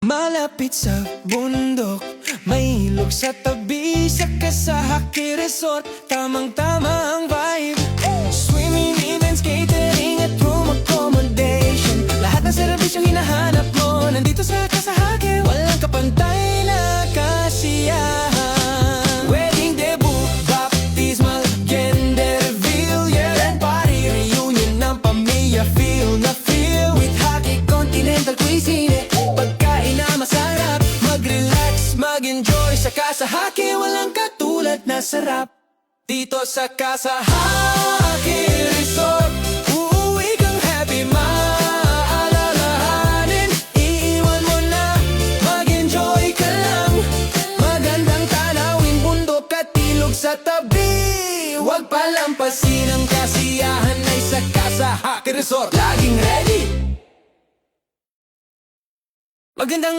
Malapit sa bundok, may ilog sa tabi. Sa Kasahaki Resort, tamang-tama ang vibe. Swimming, events, catering at room accommodation. Lahat ng serbisyong hinahanap mo nandito sa Kasahaki. Walang kapantay na kasiyahan. Wedding debut, baptismal, gender reveal, yeah, and party reunion ng pamilya. Feel na feel with Haki Continental Cuisine. Pagkain na masarap, mag-relax, mag-enjoy sa Kasahaki. Walang katulad na sarap dito sa Kasahaki Resort. Uuwi kang happy, maalalahanin. Iiwan mo na, mag-enjoy ka lang. Magandang tanawin, bundok at ilog sa tabi. Huwag palampasin ang kasiyahan ay sa Kasahaki Resort. Laging ready, magandang